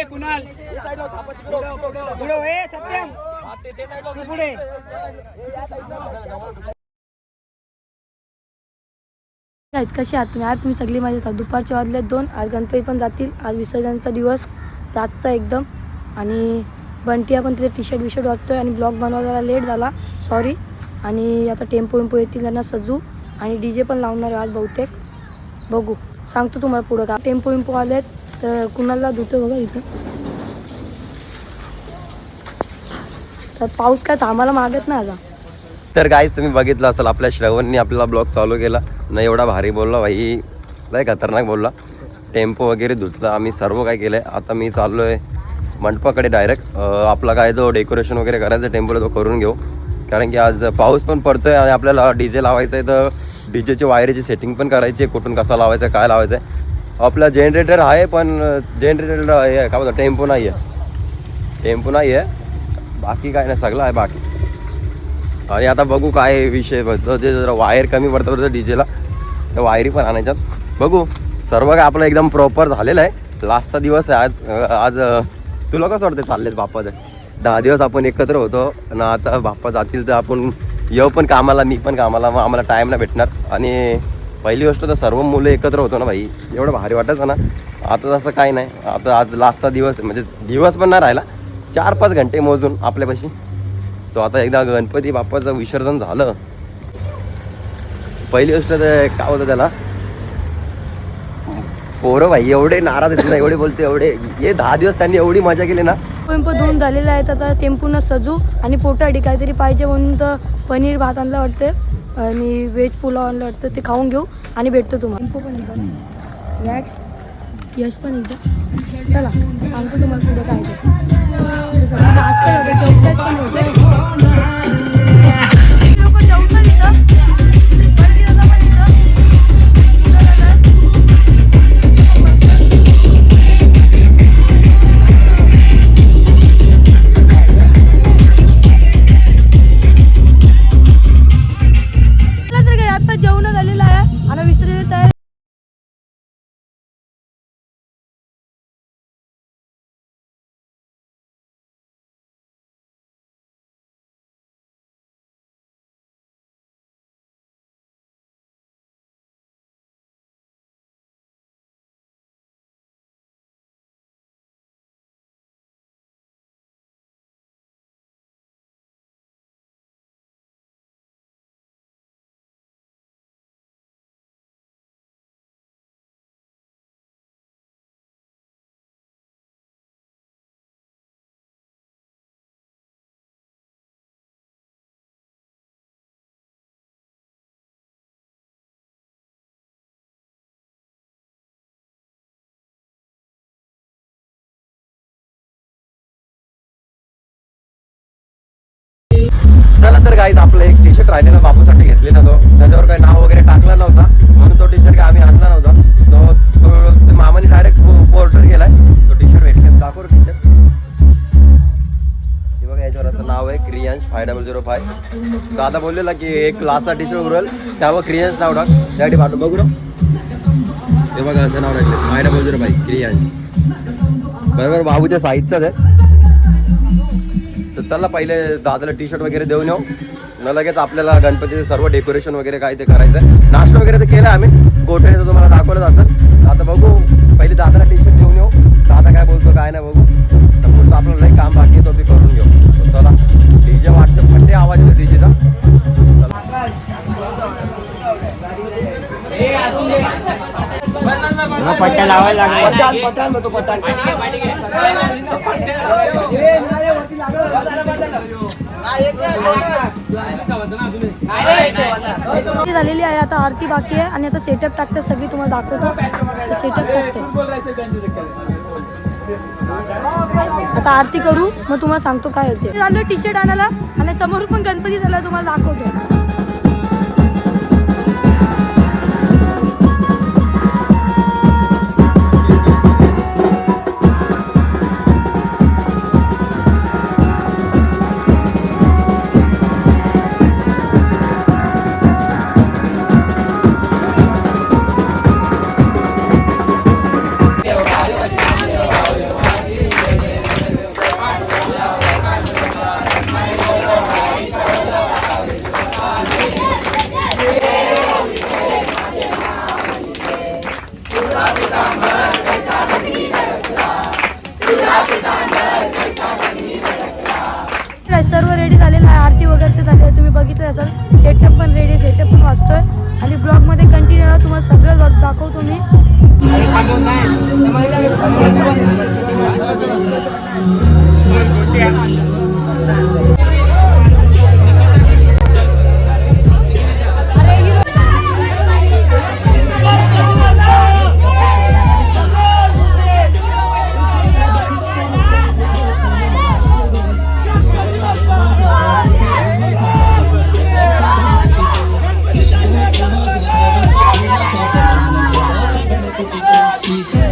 कशी आहात तुम्ही? आज तुम्ही सगळी माझ्या येतात. दुपारचे वाजले 2. आज गणपती पण जातील. आज विसर्जनचा दिवस रातचा एकदम. आणि बंटिया पण तिथे टी शर्ट वाचतोय आणि ब्लॉग बनवायला लेट झाला, सॉरी. आणि आता टेम्पो येतील त्यांना सजू आणि DJ पण लावणार आहे आज बहुतेक. बघू, सांगतो तुम्हाला पुढं का. टेम्पो आलेत तर कुणाला धुतो बघा इथं. तर पाऊस काय थांबायला मागत नाही आता. तर गाईज तुम्ही बघितलं असेल आपल्या श्रवणनी आपला ब्लॉग चालू केला नाही, एवढा भारी बोलला भाई, लय खतरनाक बोलला. टेम्पो वगैरे धुतला, आम्ही सर्व काय केलं आहे. आता मी चाललो आहे मंडपाकडे डायरेक्ट. आपला काय तो डेकोरेशन वगैरे करायचं टेम्पोला तो करून घेऊ, कारण की आज पाऊस पण पडतो आहे आणि आपल्याला DJ लावायचं आहे. तर DJची वायरीची सेटिंग पण करायची आहे, कुठून कसा लावायचं आहे, काय लावायचं आहे. आपला जनरेटर आहे पण जनरेटर हे काय बोलतो टेम्पो नाही आहे, बाकी काय नाही, सगळं आहे बाकी. आणि आता बघू काय विषय बघतो, ते जरा वायर कमी पडतं DJला, तर वायरी पण आणायच्यात. बघू, सर्व काय आपलं एकदम प्रॉपर झालेलं आहे. लास्टचा दिवस आहे आज. तुला कसं वाटतं चाललेत बाप्पा? 10 दिवस आपण एकत्र होतो ना, आता बाप्पा जातील तर आपण येऊ पण कामाला, मी पण कामाला, मग आम्हाला टाईम नाही भेटणार. आणि पहिली गोष्ट तर सर्व मुलं एकत्र होतो ना भाई, एवढं भारी वाटायचं ना. आता तसं काही नाही. आता आज लास्टचा दिवस म्हणजे दिवस पण नाही राहिला, 4-5 घंटे मोजून आपल्यापाशी. सो आता एकदा गणपती बाप्पाचं विसर्जन झालं. पहिली गोष्ट तर काय होतं त्याला, पोरं भाई एवढे नाराज आहेत ना, एवढे बोलते एवढे. हे 10 दिवस त्यांनी एवढी मजा केली ना. टेम्पो धुवून झालेला आहे, आता टेम्पोनं सजू आणि पोटासाठी काहीतरी पाहिजे म्हणून तर पनीर भात आणलं वाटते आणि व्हेज पुलाव आणलं वाटतं, ते खाऊन घेऊ आणि भेटतो तुम्हाला. टेम्पो पण इथं, वॅक्स यश पण इथं. चला सांगतो तुम्हाला पुढं काय ते. आता जेवण झालेलं आहे आणि विसर्जन तयार. चला तर गाईज, आपलं एक टी शर्ट राहिलेला बापूसाठी घेतलेला, तो त्याच्यावर काही नाव वगैरे टाकला नव्हता म्हणून तो टी शर्ट काय आम्ही आणला नव्हता. सो तो मामाने डायरेक्ट ऑर्डर केलाय, तो टी शर्ट भेटले. दाखव टी शर्ट. हे बघा, याच्यावर असं नाव आहे क्रियांश 5005. दादा बोललेला की एक क्लासचा टी शर्ट उरल त्यावर क्रियांश नाव टाक, त्यासाठी पाठव. बघू ना, हे बघा असं नाव टाकले 5005 क्रियांश. बरोबर बाबूच्या साईजचाच आहे. तर चला पहिले दादाला टी शर्ट वगैरे देऊन येऊ न, लगेच आपल्याला गणपतीचे सर्व डेकोरेशन वगैरे काय ते करायचं आहे. नाश्ता वगैरे तर केलं आम्ही, गोठ्याने तर तुम्हाला दाखवलंच असेल. आता बघू, पहिले दादाला टी शर्ट देऊन येऊ, दादा काय बोलतो काय नाही बघू. तर पुढचं आपल्याला लई काम बाकी आहे, तो बी करून घेऊ. तर चला, DJ वाटतं फटे आवाज येतो DJचा. पट्ट्या लावायला पठाण तो पठाण झालेली आहे. आता आरती बाकी आहे आणि आता सेटअप टाकते सगळी, तुम्हाला दाखवतो. सेटअप टाकते, आता आरती करू मग तुम्हाला सांगतो काय होते. झालं टी शर्ट आणायला आणि समोर पण गणपती झाला, तुम्हाला दाखवतो. दाखवतो मी. He said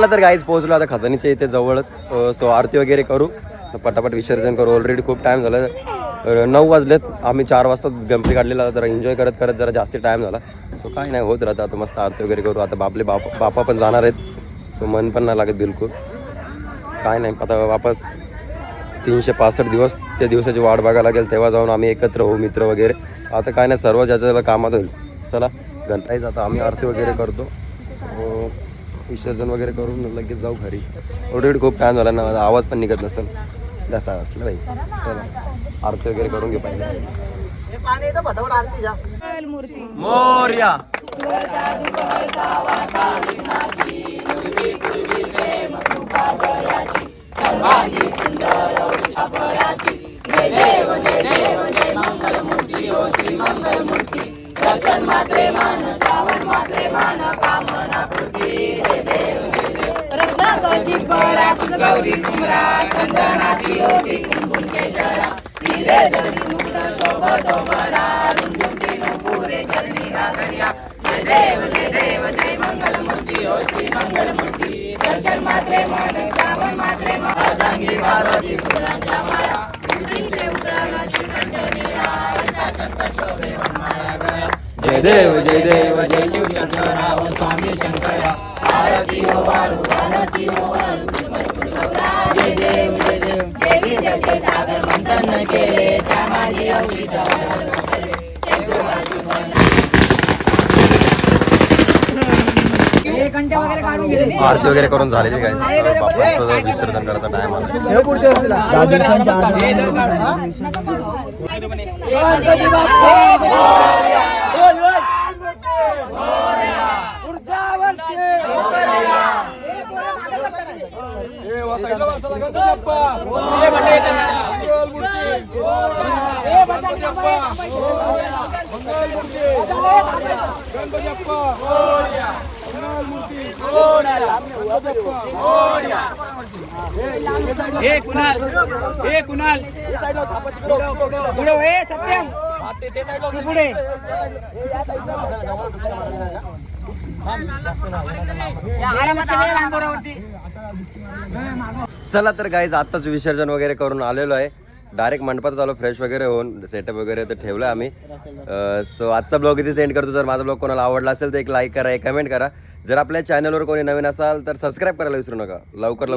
चला तर गाईज पोहोचलो आता खतानीच्या इथे जवळच. सो आरती वगैरे करू, पटापट विसर्जन करू. ऑलरेडी खूप टाईम झाला, 9 वाजलेत. आम्ही 4 वाजता गणपती काढलेला, जरा एन्जॉय करत करत जरा जास्त टाईम झाला. सो काय नाही होत राहतं. आता मस्त आरती वगैरे करू. आता बापा पण जाणार आहेत. सो मन पण नाही लागत बिलकुल. काय नाही, आता वापस 365 दिवस त्या दिवसाची वाट बघायला लागेल, तेव्हा जाऊन आम्ही एकत्र होऊ मित्र वगैरे. आता काय नाही, सर्व ज्याच्या कामात होईल. चला गणताईच आता आम्ही आरती वगैरे करतो. सो विसर्जन वगैरे करून लगेच जाऊ घरी. ऑलरेडी खूप टाईम झाला ना, माझा आवाज पण निघत नसेल, जसा असलं बाई. चला आरती वगैरे करून घे पाहिजे. मोरया दर्शन मात्रे मान श्रावण मात्रे मान कामना पूर्ती रत्नाकाची परा गौरी कुमरा चंदनाची ओटी कुंकुम केशरा हिरे दरी मुक्त शोभतो बरा रुंजुमती पुरे चरणी रागरिया जय देव जय मंगल मूर्ती ओ श्री मंगल मूर्ती दर्शन मात्रे मान श्रावण मात्रे मान अर्धांगी पार्वती सुरांच्या माळा उदीचे उकळाला श्रीकंठ नीळा असा संत शोभे वनमाळा गळा जय देव जय शिव शंकरा ओ स्वामी शंकरा. आरती हो वाळू भरपूर गौरा जय देव देवी देवते सागर मंथन केले त्या माझी अवघी आरती वगैरे करून झालेली काय, बाप्पांचं विसर्जन करायचा टाइम कुणाल पुढे हे सत्यम पुढे चला तर गाईज आत्ताच विसर्जन वगैरे करून आलेलो आहे. डायरेक्ट मंडपात चालू, फ्रेश वगैरे होऊन सेटअप वगैरे तर ठेवलं आम्ही. सो आजचा ब्लॉग इथे सेंड करतो. जर माझा ब्लॉग कोणाला आवडला असेल तर एक लाईक करा, एक कमेंट करा. जर आपल्या चॅनलवर कोणी नवीन असाल तर सबस्क्राईब करायला विसरू नका. लवकर